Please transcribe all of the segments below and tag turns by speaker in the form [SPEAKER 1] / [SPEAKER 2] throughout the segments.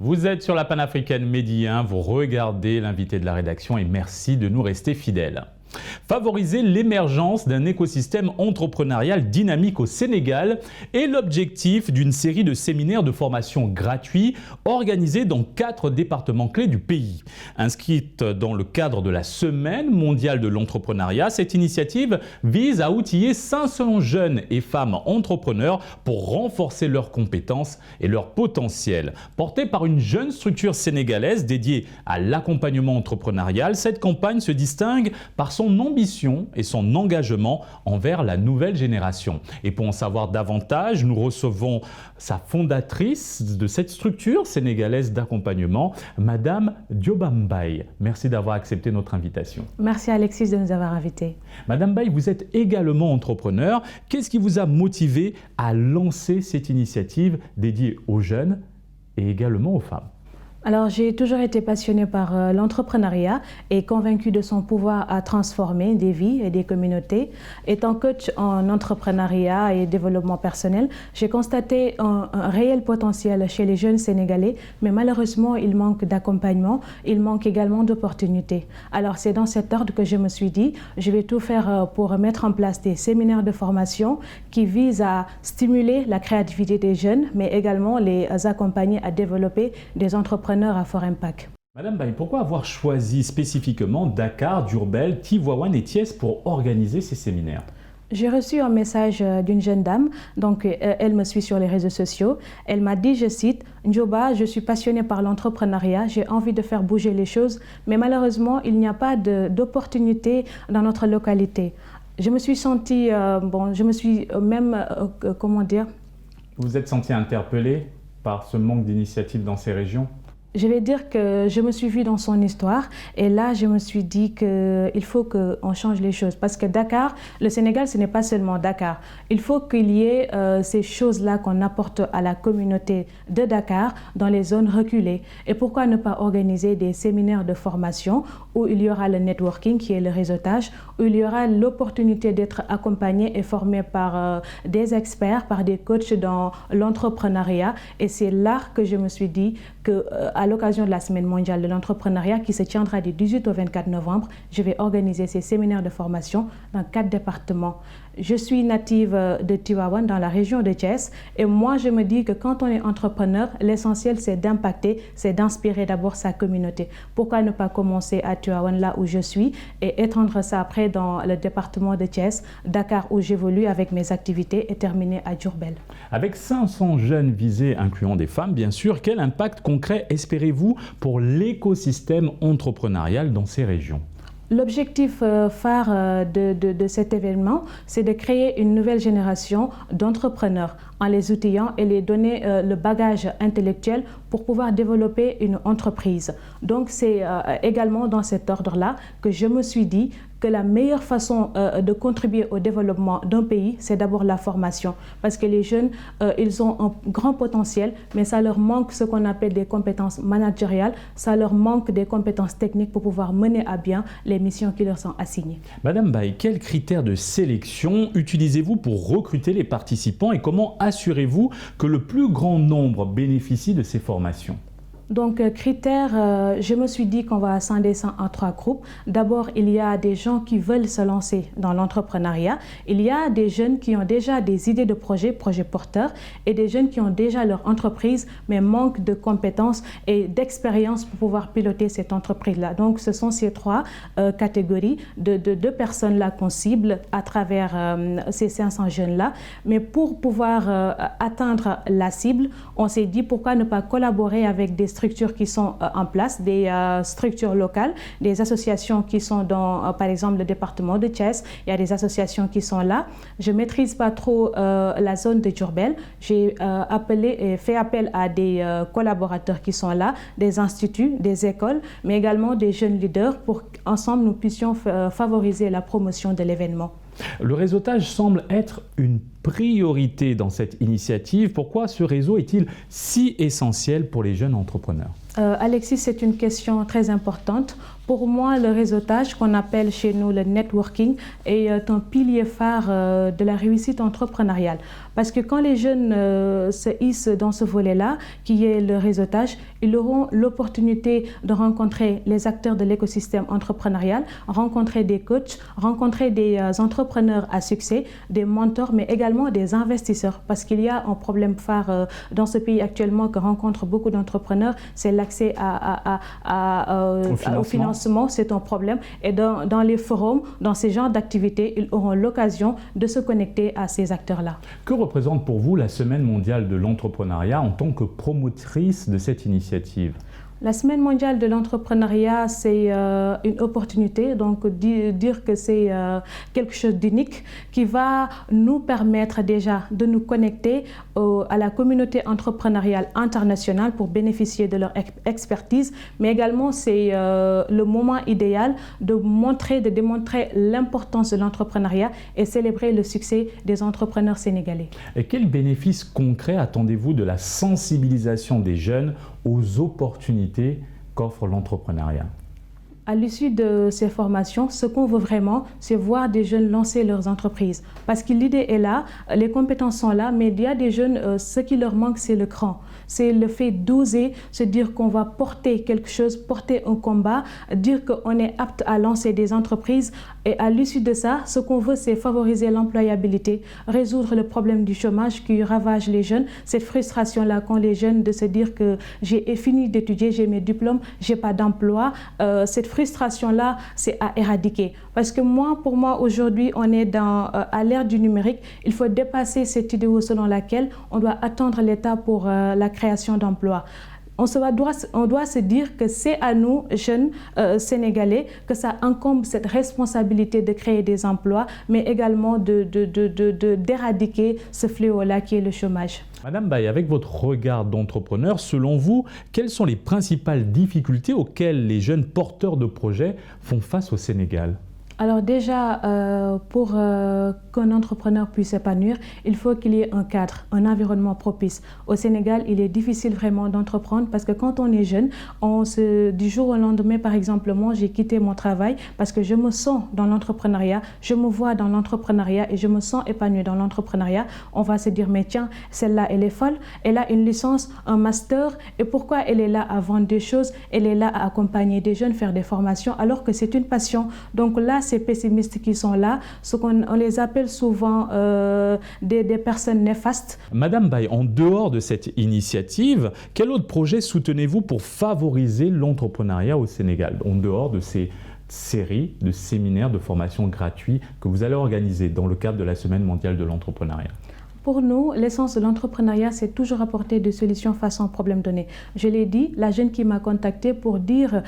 [SPEAKER 1] Vous êtes sur la panafricaine Medi 1, vous regardez l'invité de la rédaction et merci de nous rester fidèles. Favoriser l'émergence d'un écosystème entrepreneurial dynamique au Sénégal est l'objectif d'une série de séminaires de formation gratuits organisés dans 4 départements clés du pays. Inscrite dans le cadre de la Semaine mondiale de l'entrepreneuriat, cette initiative vise à outiller 500 jeunes et femmes entrepreneurs pour renforcer leurs compétences et leur potentiel. Portée par une jeune structure sénégalaise dédiée à l'accompagnement entrepreneurial, cette campagne se distingue par son ambition et son engagement envers la nouvelle génération. Et pour en savoir davantage, nous recevons sa fondatrice de cette structure sénégalaise d'accompagnement, Madame Dioba Mbaye. Merci d'avoir accepté notre invitation.
[SPEAKER 2] Merci Alexis de nous avoir invités.
[SPEAKER 1] Madame Mbaye, vous êtes également entrepreneur. Qu'est-ce qui vous a motivé à lancer cette initiative dédiée aux jeunes et également aux femmes ?
[SPEAKER 2] Alors, j'ai toujours été passionnée par l'entrepreneuriat et convaincue de son pouvoir à transformer des vies et des communautés. Étant coach en entrepreneuriat et développement personnel, j'ai constaté un réel potentiel chez les jeunes Sénégalais, mais malheureusement, il manque d'accompagnement, il manque également d'opportunités. Alors, c'est dans cet ordre que je me suis dit, je vais tout faire pour mettre en place des séminaires de formation qui visent à stimuler la créativité des jeunes, mais également les accompagner à développer des entrepreneurs à fort impact.
[SPEAKER 1] Madame Mbaye, pourquoi avoir choisi spécifiquement Dakar, Diourbel, Tivaouane et Thiès pour organiser ces séminaires ?
[SPEAKER 2] J'ai reçu un message d'une jeune dame, donc elle me suit sur les réseaux sociaux. Elle m'a dit, je cite, « Dioba, je suis passionnée par l'entrepreneuriat, j'ai envie de faire bouger les choses, mais malheureusement, il n'y a pas d'opportunité dans notre localité. » Je me suis sentie, je me suis même, comment dire…
[SPEAKER 1] Vous vous êtes sentie interpellée par ce manque d'initiative dans ces régions ?
[SPEAKER 2] Je vais dire que je me suis vue dans son histoire et là, je me suis dit qu'il faut qu'on change les choses. Parce que Dakar, le Sénégal, ce n'est pas seulement Dakar. Il faut qu'il y ait ces choses-là qu'on apporte à la communauté de Dakar dans les zones reculées. Et pourquoi ne pas organiser des séminaires de formation où il y aura le networking, qui est le réseautage, où il y aura l'opportunité d'être accompagné et formé par des experts, par des coachs dans l'entrepreneuriat. Et c'est là que je me suis dit qu'à l'occasion de la Semaine mondiale de l'entrepreneuriat qui se tiendra du 18 au 24 novembre, je vais organiser ces séminaires de formation dans 4 départements. Je suis native de Tivaouane, dans la région de Thiès, et moi je me dis que quand on est entrepreneur, l'essentiel c'est d'impacter, c'est d'inspirer d'abord sa communauté. Pourquoi ne pas commencer à Tivaouane, là où je suis, et étendre ça après dans le département de Thiès, Dakar où j'évolue avec mes activités, et terminer à Diourbel.
[SPEAKER 1] Avec 500 jeunes visés, incluant des femmes bien sûr, quel impact concret espérez-vous pour l'écosystème entrepreneurial dans ces régions ?
[SPEAKER 2] L'objectif phare de cet événement, c'est de créer une nouvelle génération d'entrepreneurs en les outillant et les donner le bagage intellectuel pour pouvoir développer une entreprise. Donc c'est également dans cet ordre-là que je me suis dit que la meilleure façon de contribuer au développement d'un pays, c'est d'abord la formation. Parce que les jeunes, ils ont un grand potentiel, mais ça leur manque ce qu'on appelle des compétences managériales, ça leur manque des compétences techniques pour pouvoir mener à bien les missions qui leur sont assignées. Madame
[SPEAKER 1] Mbaye, quels critères de sélection utilisez-vous pour recruter les participants et comment assurez-vous que le plus grand nombre bénéficie de ces formations ?
[SPEAKER 2] Donc, critères, je me suis dit qu'on va scinder ça en 3 groupes. D'abord, il y a des gens qui veulent se lancer dans l'entrepreneuriat. Il y a des jeunes qui ont déjà des idées de projets porteurs, et des jeunes qui ont déjà leur entreprise, mais manquent de compétences et d'expérience pour pouvoir piloter cette entreprise-là. Donc, ce sont ces 3 catégories de personnes-là qu'on cible à travers ces 500 jeunes-là. Mais pour pouvoir atteindre la cible, on s'est dit pourquoi ne pas collaborer avec des structures qui sont en place, des structures locales, des associations qui sont dans, par exemple, le département de Thiès. Il y a des associations qui sont là. Je ne maîtrise pas trop la zone de Diourbel. J'ai fait appel à des collaborateurs qui sont là, des instituts, des écoles, mais également des jeunes leaders pour qu'ensemble nous puissions favoriser la promotion de l'événement.
[SPEAKER 1] Le réseautage semble être une priorité dans cette initiative. Pourquoi ce réseau est-il si essentiel pour les jeunes entrepreneurs?
[SPEAKER 2] Alexis, c'est une question très importante. Pour moi, le réseautage, qu'on appelle chez nous le networking, est un pilier phare de la réussite entrepreneuriale. Parce que quand les jeunes se hissent dans ce volet-là, qui est le réseautage, ils auront l'opportunité de rencontrer les acteurs de l'écosystème entrepreneurial, rencontrer des coachs, rencontrer des entrepreneurs à succès, des mentors, mais également des investisseurs. Parce qu'il y a un problème phare dans ce pays actuellement que rencontrent beaucoup d'entrepreneurs, c'est l'accès au financement, c'est un problème. Et dans les forums, dans ces genres d'activités, ils auront l'occasion de se connecter à ces acteurs-là.
[SPEAKER 1] Que représente pour vous la Semaine mondiale de l'entrepreneuriat en tant que promotrice de cette initiative?
[SPEAKER 2] La Semaine mondiale de l'entrepreneuriat, c'est une opportunité, donc dire que c'est quelque chose d'unique qui va nous permettre déjà de nous connecter à la communauté entrepreneuriale internationale pour bénéficier de leur expertise, mais également c'est le moment idéal de démontrer l'importance de l'entrepreneuriat et célébrer le succès des entrepreneurs sénégalais.
[SPEAKER 1] Et quels bénéfices concrets attendez-vous de la sensibilisation des jeunes aux opportunités qu'offre l'entrepreneuriat?
[SPEAKER 2] À l'issue de ces formations, ce qu'on veut vraiment, c'est voir des jeunes lancer leurs entreprises. Parce que l'idée est là, les compétences sont là, mais il y a des jeunes, ce qui leur manque, c'est le cran. C'est le fait d'oser se dire qu'on va porter quelque chose, porter un combat, dire qu'on est apte à lancer des entreprises. Et à l'issue de ça, ce qu'on veut, c'est favoriser l'employabilité, résoudre le problème du chômage qui ravage les jeunes. Cette frustration-là qu'ont les jeunes de se dire que j'ai fini d'étudier, j'ai mes diplômes, j'ai pas d'emploi. Cette frustration-là, c'est à éradiquer. Parce que pour moi, aujourd'hui, on est à l'ère du numérique. Il faut dépasser cette idéologie selon laquelle on doit attendre l'État pour la création d'emplois. On doit se dire que c'est à nous, jeunes Sénégalais, que ça incombe cette responsabilité de créer des emplois, mais également d'éradiquer ce fléau-là qui est le chômage.
[SPEAKER 1] Madame Baye, avec votre regard d'entrepreneur, selon vous, quelles sont les principales difficultés auxquelles les jeunes porteurs de projets font face au Sénégal?
[SPEAKER 2] Alors déjà, pour qu'un entrepreneur puisse s'épanouir, il faut qu'il y ait un cadre, un environnement propice. Au Sénégal, il est difficile vraiment d'entreprendre parce que quand on est jeune, du jour au lendemain, par exemple, moi, j'ai quitté mon travail parce que je me sens dans l'entrepreneuriat, je me vois dans l'entrepreneuriat et je me sens épanouie dans l'entrepreneuriat. On va se dire, mais tiens, celle-là, elle est folle, elle a une licence, un master, et pourquoi elle est là à vendre des choses? Elle est là à accompagner des jeunes, faire des formations, alors que c'est une passion. Donc là, ces pessimistes qui sont là, on les appelle souvent des personnes néfastes.
[SPEAKER 1] Madame Baye, en dehors de cette initiative, quel autre projet soutenez-vous pour favoriser l'entrepreneuriat au Sénégal, en dehors de ces séries de séminaires de formation gratuits que vous allez organiser dans le cadre de la Semaine mondiale de l'entrepreneuriat?
[SPEAKER 2] Pour nous, l'essence de l'entrepreneuriat, c'est toujours apporter des solutions face à un problème donné. Je l'ai dit, la jeune qui m'a contactée pour dire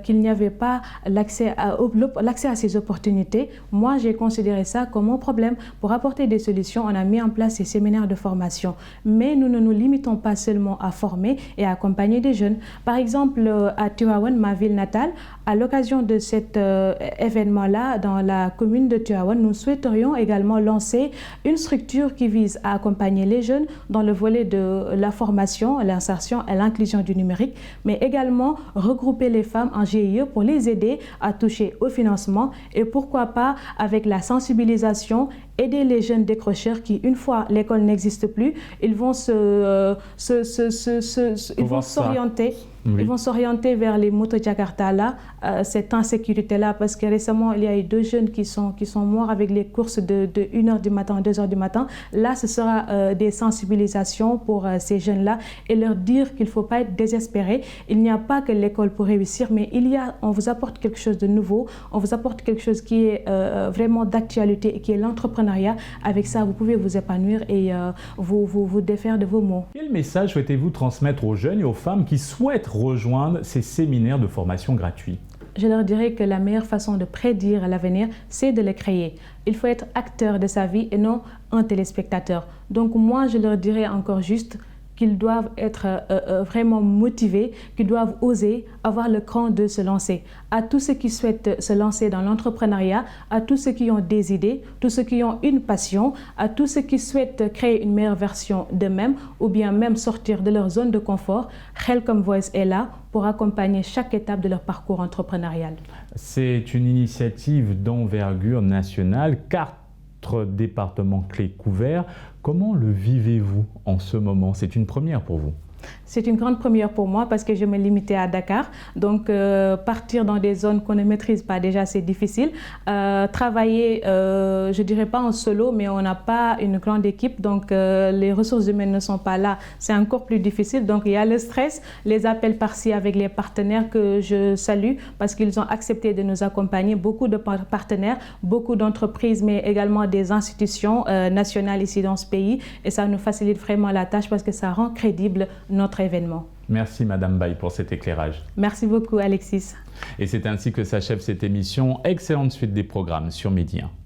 [SPEAKER 2] qu'il n'y avait pas l'accès à ces opportunités, moi, j'ai considéré ça comme un problème. Pour apporter des solutions, on a mis en place ces séminaires de formation. Mais nous ne nous limitons pas seulement à former et à accompagner des jeunes. Par exemple, à Tivaouane, ma ville natale, à l'occasion de cet événement-là, dans la commune de Tivaouane, nous souhaiterions également lancer une structure qui vise à accompagner les jeunes dans le volet de la formation, l'insertion et l'inclusion du numérique, mais également regrouper les femmes en GIE pour les aider à toucher au financement et pourquoi pas avec la sensibilisation, aider les jeunes décrocheurs qui, une fois l'école n'existe plus, ils vont s'orienter. Oui. Ils vont s'orienter vers les motos Jakarta là, cette insécurité-là, parce que récemment, il y a eu 2 jeunes qui sont morts avec les courses de 1h du matin à 2h du matin. Là, ce sera des sensibilisations pour ces jeunes-là et leur dire qu'il ne faut pas être désespéré. Il n'y a pas que l'école pour réussir, mais on vous apporte quelque chose de nouveau, on vous apporte quelque chose qui est vraiment d'actualité et qui est l'entrepreneuriat. Avec ça, vous pouvez vous épanouir et vous défaire de vos maux.
[SPEAKER 1] Quel message souhaitez-vous transmettre aux jeunes et aux femmes qui souhaitent rejoindre ces séminaires de formation gratuits?
[SPEAKER 2] Je leur dirais que la meilleure façon de prédire l'avenir, c'est de le créer. Il faut être acteur de sa vie et non un téléspectateur. Donc moi, je leur dirais encore juste, qu'ils doivent être vraiment motivés, qu'ils doivent oser avoir le cran de se lancer. À tous ceux qui souhaitent se lancer dans l'entrepreneuriat, à tous ceux qui ont des idées, tous ceux qui ont une passion, à tous ceux qui souhaitent créer une meilleure version d'eux-mêmes ou bien même sortir de leur zone de confort, Khelcom Voice est là pour accompagner chaque étape de leur parcours entrepreneurial.
[SPEAKER 1] C'est une initiative d'envergure nationale, 4 départements clés couverts. Comment le vivez-vous en ce moment? C'est une première pour vous?
[SPEAKER 2] C'est une grande première pour moi parce que je me limitais à Dakar. Donc, partir dans des zones qu'on ne maîtrise pas, déjà, c'est difficile. Travailler, je ne dirais pas en solo, mais on n'a pas une grande équipe. Donc, les ressources humaines ne sont pas là. C'est encore plus difficile. Donc, il y a le stress, les appels par-ci avec les partenaires que je salue parce qu'ils ont accepté de nous accompagner. Beaucoup de partenaires, beaucoup d'entreprises, mais également des institutions nationales ici dans ce pays. Et ça nous facilite vraiment la tâche parce que ça rend crédible notre événement.
[SPEAKER 1] Merci Madame Baye pour cet éclairage.
[SPEAKER 2] Merci beaucoup Alexis.
[SPEAKER 1] Et c'est ainsi que s'achève cette émission. Excellente suite des programmes sur Midi 1.